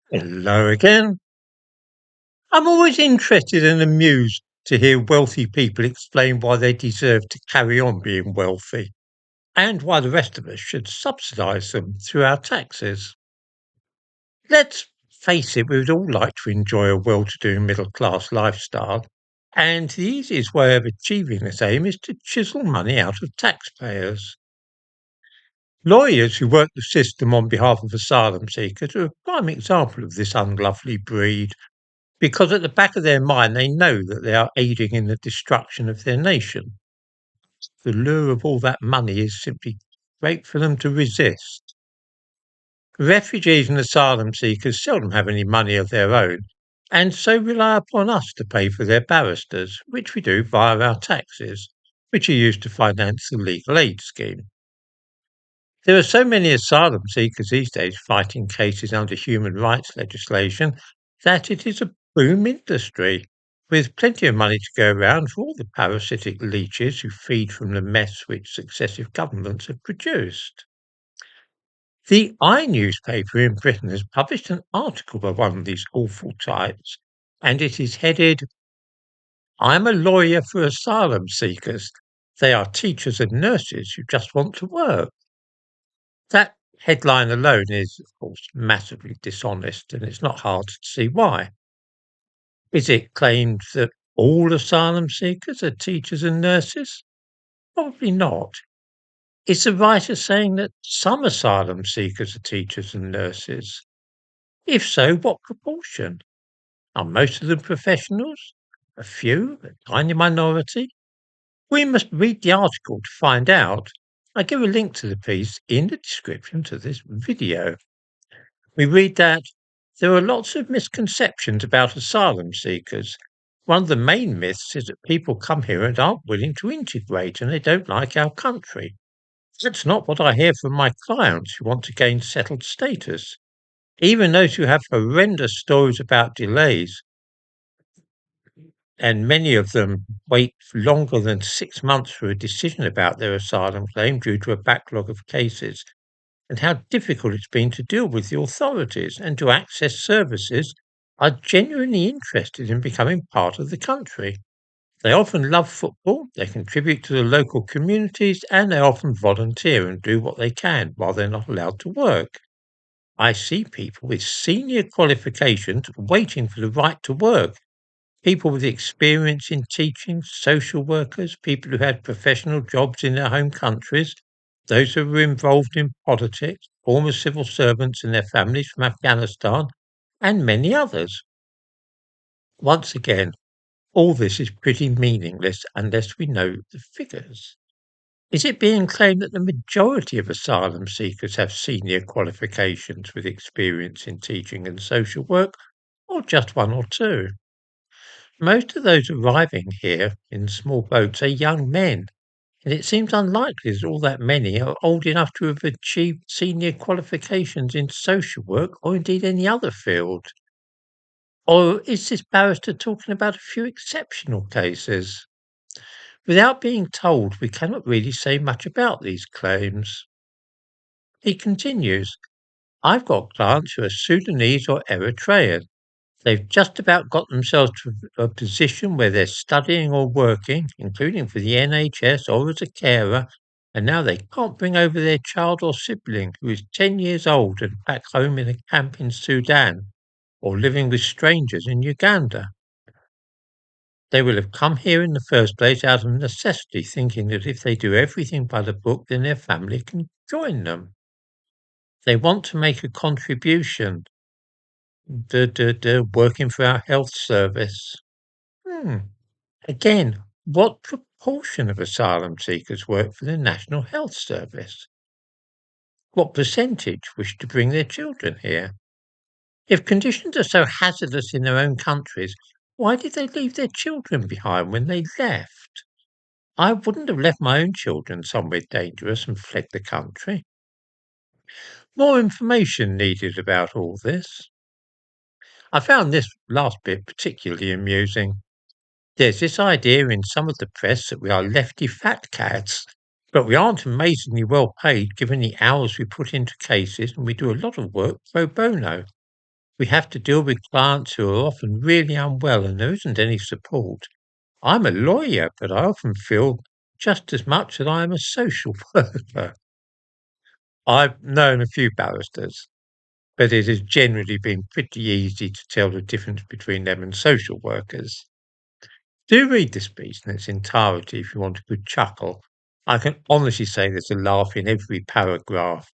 Hello again. I'm always interested and amused to hear wealthy people explain why they deserve to carry on being wealthy and why the rest of us should subsidise them through our taxes. Let's face it, we would all like to enjoy a well to do middle class lifestyle, and the easiest way of achieving this aim is to chisel money out of taxpayers. Lawyers who work the system on behalf of asylum seekers are a prime example of this unlovely breed. Because at the back of their mind, they know that they are aiding in the destruction of their nation. The lure of all that money is simply great for them to resist. Refugees and asylum seekers seldom have any money of their own, and so rely upon us to pay for their barristers, which we do via our taxes, which are used to finance the legal aid scheme. There are so many asylum seekers these days fighting cases under human rights legislation that it is a boom industry, with plenty of money to go around for all the parasitic leeches who feed from the mess which successive governments have produced. The newspaper in Britain has published an article by one of these awful types, and it is headed, "I'm a lawyer for asylum seekers. They are teachers and nurses who just want to work." That headline alone is, of course, massively dishonest, and it's not hard to see why. Is it claimed that all asylum seekers are teachers and nurses? Probably not. Is the writer saying that some asylum seekers are teachers and nurses? If so, what proportion? Are most of them professionals? A few? A tiny minority? We must read the article to find out. I give a link to the piece in the description to this video. We read that there are lots of misconceptions about asylum seekers. One of the main myths is that people come here and aren't willing to integrate and they don't like our country. That's not what I hear from my clients who want to gain settled status. Even those who have horrendous stories about delays, and many of them wait longer than 6 months for a decision about their asylum claim due to a backlog of cases, and how difficult it's been to deal with the authorities and to access services, are genuinely interested in becoming part of the country. They often love football, they contribute to the local communities, and they often volunteer and do what they can while they're not allowed to work. I see people with senior qualifications waiting for the right to work, people with experience in teaching, social workers, people who had professional jobs in their home countries, those who were involved in politics, former civil servants and their families from Afghanistan, and many others. Once again, all this is pretty meaningless unless we know the figures. Is it being claimed that the majority of asylum seekers have senior qualifications with experience in teaching and social work, or just one or two? Most of those arriving here in small boats are young men, and it seems unlikely that all that many are old enough to have achieved senior qualifications in social work or indeed any other field. Or is this barrister talking about a few exceptional cases? Without being told, we cannot really say much about these claims. He continues, "I've got clients who are Sudanese or Eritrean. They've just about got themselves to a position where they're studying or working, including for the NHS or as a carer, and now they can't bring over their child or sibling who is 10 years old and back home in a camp in Sudan, or living with strangers in Uganda. They will have come here in the first place out of necessity, thinking that if they do everything by the book, then their family can join them. They want to make a contribution, working for our health service." Hmm. Again, what proportion of asylum seekers work for the National Health Service? What percentage wish to bring their children here? If conditions are so hazardous in their own countries, why did they leave their children behind when they left? I wouldn't have left my own children somewhere dangerous and fled the country. More information needed about all this. I found this last bit particularly amusing. There's this idea in some of the press that we are lefty fat cats, but we aren't amazingly well paid given the hours we put into cases and we do a lot of work pro bono. We have to deal with clients who are often really unwell and there isn't any support. I'm a lawyer, but I often feel just as much that I am a social worker. I've known a few barristers, but it has generally been pretty easy to tell the difference between them and social workers. Do read the speech in its entirety if you want a good chuckle. I can honestly say there's a laugh in every paragraph.